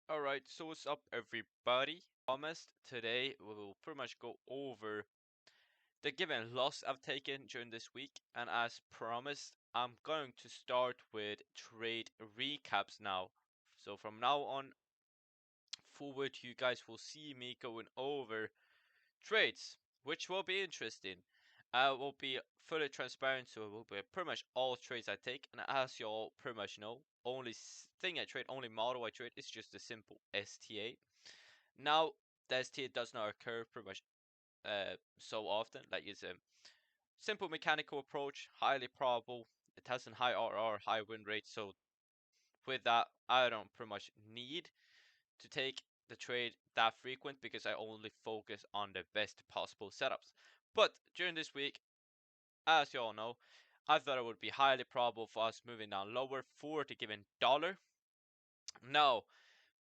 Alright, so what's up everybody? Promised today we will pretty much go over the given loss I've taken during this week, and as promised, I'm going to start with trade recaps now. So from now on forward, you guys will see me going over trades, which will be interesting. I will be fully transparent, so it will be pretty much all trades I take, and as you all pretty much know, only thing I trade, only model I trade is just a simple STA. Now, the STA does not occur pretty much so often. Like, it's a simple mechanical approach, highly probable. It has a high RR, high win rate. So with that, I don't pretty much need to take the trade that frequent because I only focus on the best possible setups. But during this week, as you all know, I thought it would be highly probable for us moving down lower for the given dollar. Now,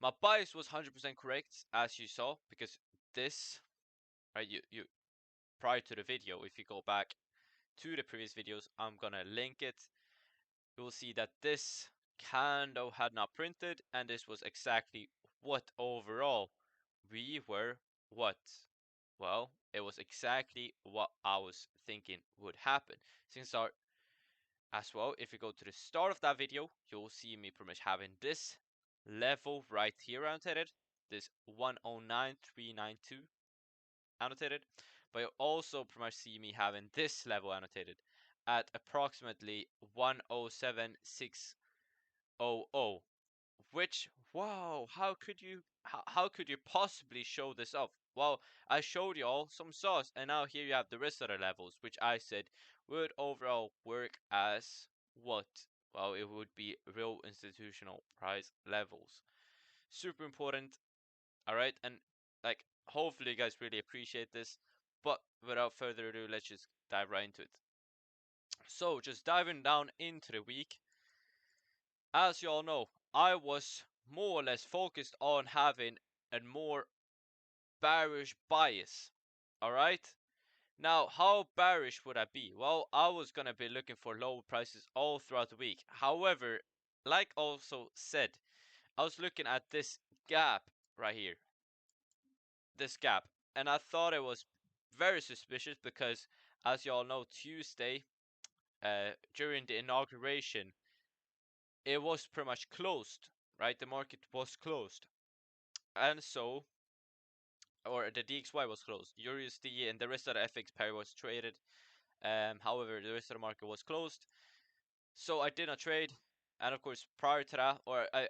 my bias was 100% correct, as you saw, because this, right, you prior to the video, if you go back to the previous videos, I'm gonna link it. You will see that this candle had not printed, and this was exactly what overall we were what? Well, it was exactly what I was thinking would happen. Since our as well, if you go to the start of that video, you'll see me pretty much having this level right here annotated, this 109392 annotated, but you also pretty much see me having this level annotated at approximately 107600, which, wow, how could you possibly show this off? Well, I showed you all some sauce, and now here you have the rest of the levels, which I said would overall work as what? Well, it would be real institutional price levels. Super important, alright? And like, hopefully you guys really appreciate this. But without further ado, let's just dive right into it. So, just diving down into the week, as you all know, I was more or less focused on having a more bearish bias. Alright? Now, how bearish would I be? Well, I was gonna be looking for low prices all throughout the week. However, like also said, I was looking at this gap right here. This gap, and I thought it was very suspicious because, as you all know, Tuesday, during the inauguration, it was pretty much closed, right? The market was closed, and so, or the DXY was closed. USD and the rest of the FX pair was traded. However, the rest of the market was closed, so I did not trade. And of course, prior to that,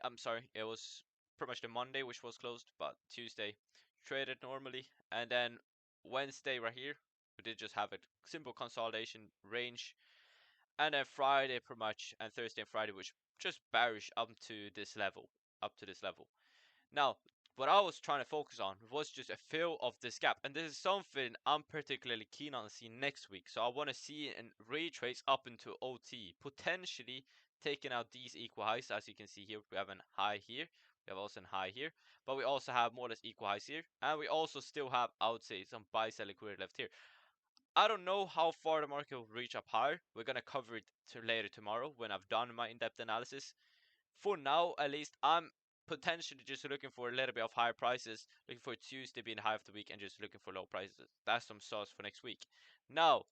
I'm sorry, it was pretty much the Monday which was closed, but Tuesday traded normally, and then Wednesday right here we did just have a simple consolidation range, and then Friday pretty much, and Thursday and Friday which just bearish up to this level, Now, what I was trying to focus on was just a fill of this gap, and this is something I'm particularly keen on seeing next week. So I want to see and retrace up into OT, potentially taking out these equal highs. As you can see here, we have a high here, we have also a high here, but we also have more or less equal highs here, and we also still have, I would say, some buy sell liquidity left here. I don't know how far the market will reach up higher. We're gonna cover it later tomorrow when I've done my in-depth analysis. For now, at least, I'm potentially just looking for a little bit of higher prices, looking for Tuesday being high of the week, and just looking for low prices. That's some sauce for next week. Now,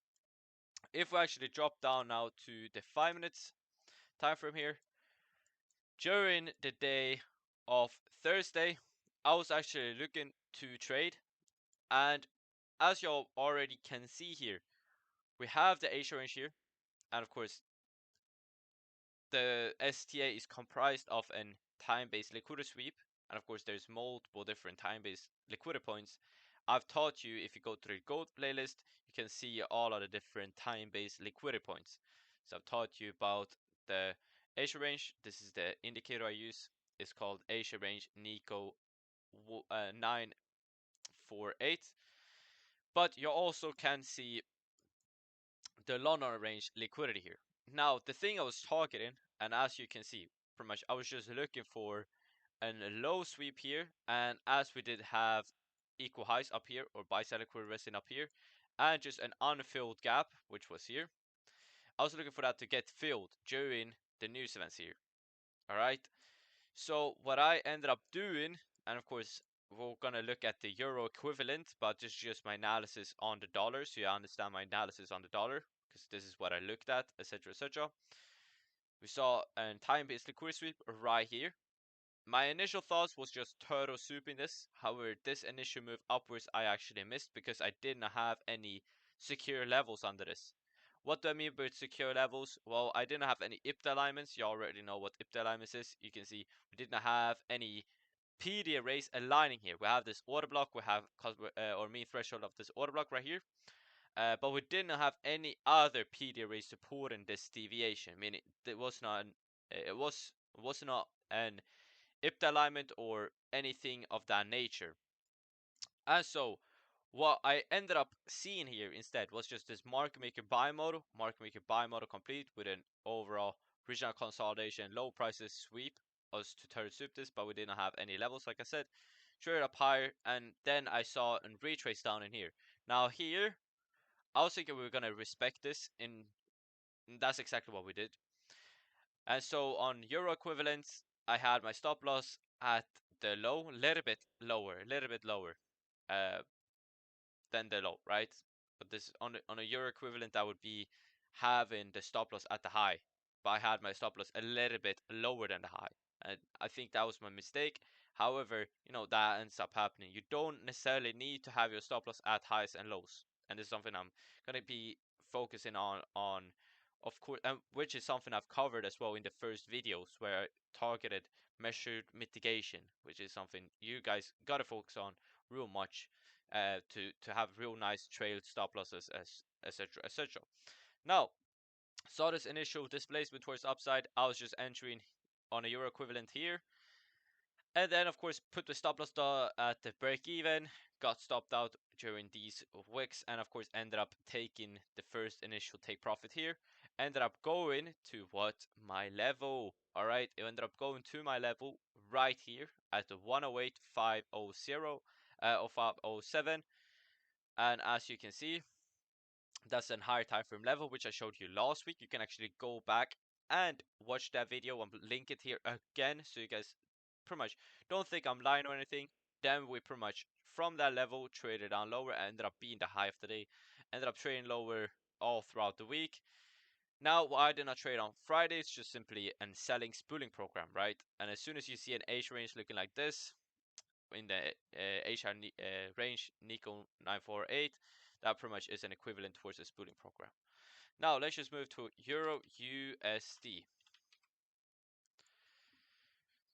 if we actually drop down now to the 5 minutes time frame here, during the day of Thursday, I was actually looking to trade, and as y'all already can see here, we have the Asia range here, and of course, the STA is comprised of an time-based liquidity sweep, and of course there's multiple different time-based liquidity points. I've taught you, if you go to the gold playlist, you can see all of the different time-based liquidity points. So I've taught you about the Asia range. This is the indicator I use. It's called Asia range Nico 948. But you also can see the London range liquidity here. Now, the thing I was targeting, and as you can see, pretty much I was just looking for a low sweep here, and as we did have equal highs up here, or buy side liquidity resting up here, and just an unfilled gap, which was here, I was looking for that to get filled during the news events here. Alright? So what I ended up doing, and of course we're gonna look at the euro equivalent, but this is just my analysis on the dollar, so you understand my analysis on the dollar, because this is what I looked at, etc., etc. We saw a time-based liquidity sweep right here. My initial thoughts was just turtle swooping this. However, this initial move upwards I actually missed because I didn't have any secure levels under this. What do I mean by secure levels? Well, I didn't have any IPTA alignments. You already know what IPTA alignments is. You can see we didn't have any PD arrays aligning here. We have this order block. We have or mean threshold of this order block right here. But we didn't have any other PD arrays supporting this deviation. Meaning it was not an IPTA alignment or anything of that nature. And so what I ended up seeing here instead was just this market maker buy model complete with an overall regional consolidation, low prices sweep us to turn sweep this, but we didn't have any levels like I said. Traded up higher, and then I saw a retrace down in here. Now here, I was thinking we were gonna respect this, and that's exactly what we did. And so on euro equivalents, I had my stop loss at the low, a little bit lower, uh, than the low, right? But this on a euro equivalent, that would be having the stop loss at the high. But I had my stop loss a little bit lower than the high, and I think that was my mistake. However, that ends up happening. You don't necessarily need to have your stop loss at highs and lows, and this is something I'm gonna be focusing on of course, which is something I've covered as well in the first videos where I targeted measured mitigation, which is something you guys gotta focus on real much to have real nice trail stop losses, as etc. etc. Now, saw this initial displacement towards upside. I was just entering on a euro equivalent here, and then of course put the stop loss at the break even. Got stopped out during these wicks, and of course ended up taking the first initial take profit here. Ended up going to what my level. All right, it ended up going to my level right here at the 108.500 or 507. And as you can see, that's a higher time frame level, which I showed you last week. You can actually go back and watch that video and link it here again, so you guys pretty much don't think I'm lying or anything. Then we pretty much from that level traded down lower and ended up being the high of the day. Ended up trading lower all throughout the week. Now, why I did not trade on Friday, it's just simply a selling spooling program, right? And as soon as you see an H range looking like this, in the HR range Nico 948, that pretty much is an equivalent towards a spooling program. Now let's just move to Euro USD.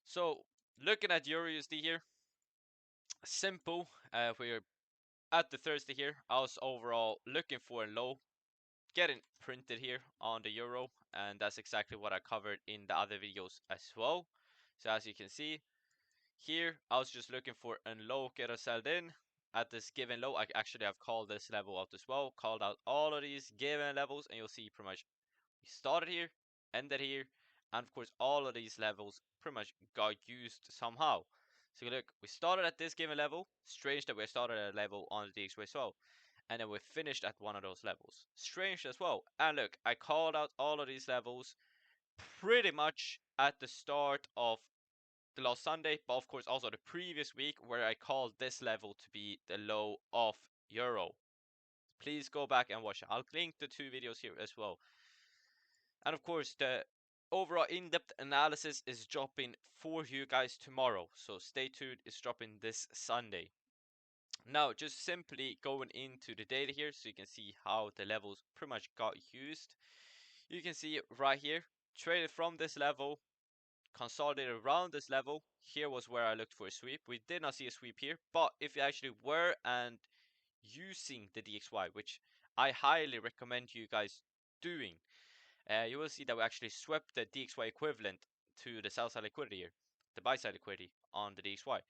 So looking at Euro USD here, simple. We're at the Thursday here. I was overall looking for a low, getting printed here on the Euro, and that's exactly what I covered in the other videos as well. So as you can see, here, I was just looking for a low, get a sell in at this given low. I actually have called this level out as well, called out all of these given levels, and you'll see pretty much we started here, ended here, and of course all of these levels pretty much got used somehow. So look, we started at this given level. Strange that we started at a level on the DXY as well, and then we finished at one of those levels. Strange as well. And look, I called out all of these levels pretty much at the start of the last Sunday, but of course also the previous week where I called this level to be the low of Euro. Please go back and watch it. I'll link the two videos here as well. And of course the overall in-depth analysis is dropping for you guys tomorrow, so stay tuned. It's dropping this Sunday. Now just simply going into the data here so you can see how the levels pretty much got used. You can see right here, traded from this level, consolidated around this level. Here was where I looked for a sweep. We did not see a sweep here, but if you actually were and using the DXY, which I highly recommend you guys doing, you will see that we actually swept the DXY equivalent to the sell side liquidity here, the buy side liquidity on the DXY,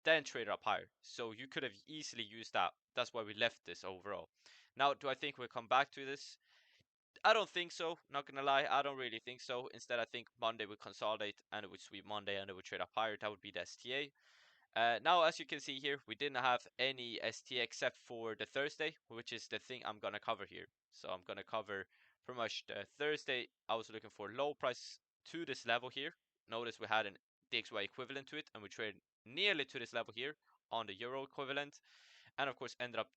then traded up higher. So you could have easily used that. That's why we left this overall. Now, do I think we'll come back to this? I don't think so. Not gonna lie, I don't really think so. Instead, I think Monday would consolidate and it would sweep Monday and it would trade up higher. That would be the STA. Now, as you can see here, we didn't have any STA except for the Thursday, which is the thing I'm gonna cover here. So I'm gonna cover pretty much the Thursday. I was looking for low price to this level here. Notice we had an DXY equivalent to it, and we trade nearly to this level here on the euro equivalent, and of course ended up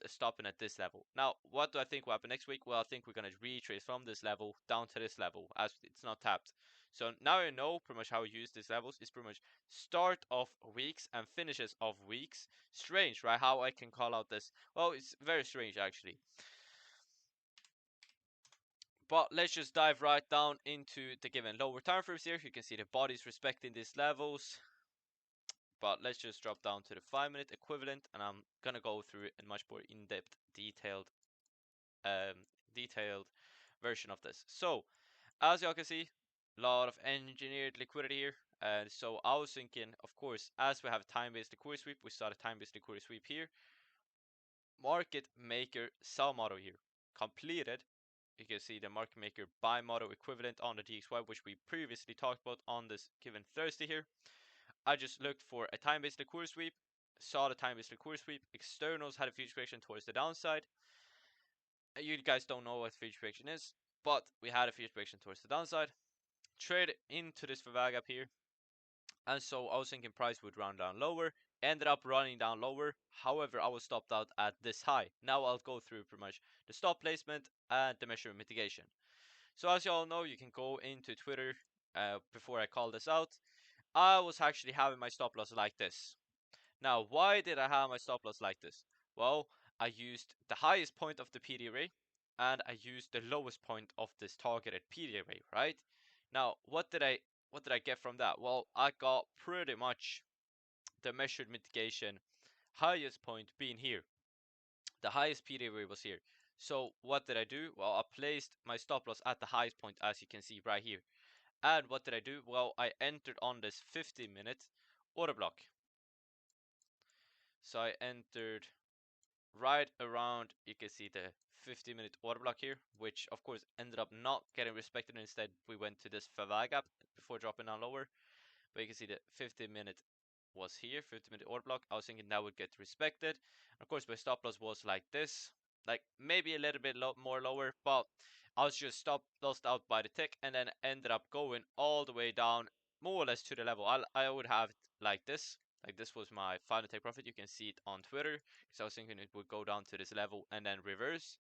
stopping at this level. Now, what do I think will happen next week? Well, I think we're going to retrace from this level down to this level as it's not tapped. So now you know pretty much how we use these levels. It's pretty much start of weeks and finishes of weeks. Strange, right? How I can call out this. Well, it's very strange actually. But let's just dive right down into the given lower time frames here. You can see the body's respecting these levels. But let's just drop down to the 5-minute equivalent, and I'm gonna go through a much more in-depth, detailed version of this. So, as y'all can see, a lot of engineered liquidity here. And so I was thinking, of course, as we have time-based liquidity sweep, we start a time-based liquidity sweep here. Market maker sell model here completed. You can see the market maker buy model equivalent on the DXY, which we previously talked about on this given Thursday here. I just looked for a time-based liquidity sweep, saw the time-based liquidity sweep. Externals had a future correction towards the downside. You guys don't know what future correction is, but we had a future correction towards the downside. Trade into this Favag up here, and so I was thinking price would run down lower. Ended up running down lower. However, I was stopped out at this high. Now I'll go through pretty much the stop placement and the measure mitigation. So as you all know, you can go into Twitter before I call this out. I was actually having my stop loss like this. Now, why did I have my stop loss like this? Well, I used the highest point of the PD array, and I used the lowest point of this targeted PD array, right? Now, what did I get from that? Well, I got pretty much the measured mitigation highest point being here. The highest PD array was here. So what did I do? Well, I placed my stop loss at the highest point, as you can see right here. And what did I do? Well, I entered on this 15-minute order block. So I entered right around, you can see the 50-minute order block here, which of course ended up not getting respected. Instead, we went to this Favag gap before dropping down lower. But you can see the 50-minute was here, 50-minute order block. I was thinking that would get respected. Of course, my stop loss was like this, like maybe a little bit more lower, but I was just lost out by the tick, and then ended up going all the way down, more or less to the level. I would have it like this. Like this was my final take profit. You can see it on Twitter, because I was thinking it would go down to this level and then reverse.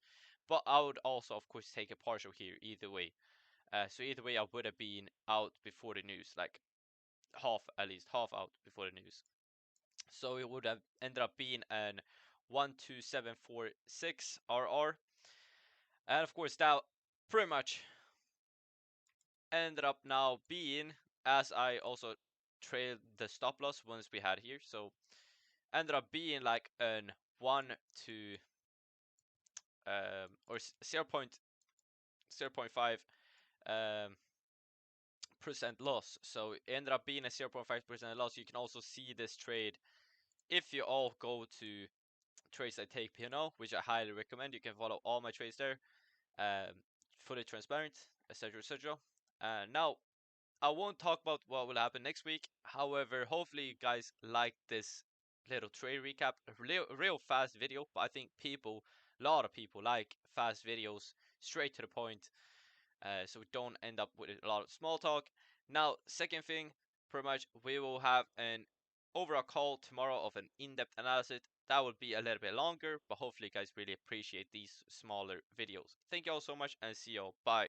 But I would also, of course, take a partial here either way. So either way, I would have been out before the news, like at least half out before the news. So it would have ended up being an 12746 RR. And of course, that pretty much ended up now being, as I also trailed the stop loss once we had here, so ended up being like an 1 to or 0.5 percent loss. So it ended up being a 0.5% loss. You can also see this trade if you all go to trades I take P&L, which I highly recommend. You can follow all my trades there, fully transparent, etc, etc. Now I won't talk about what will happen next week. However, hopefully you guys like this little trade recap, real fast video. But I think a lot of people like fast videos, straight to the point, so we don't end up with a lot of small talk. Now, second thing, pretty much we will have an overall call tomorrow of an in-depth analysis. That will be a little bit longer, but hopefully you guys really appreciate these smaller videos. Thank you all so much, and see you all. Bye.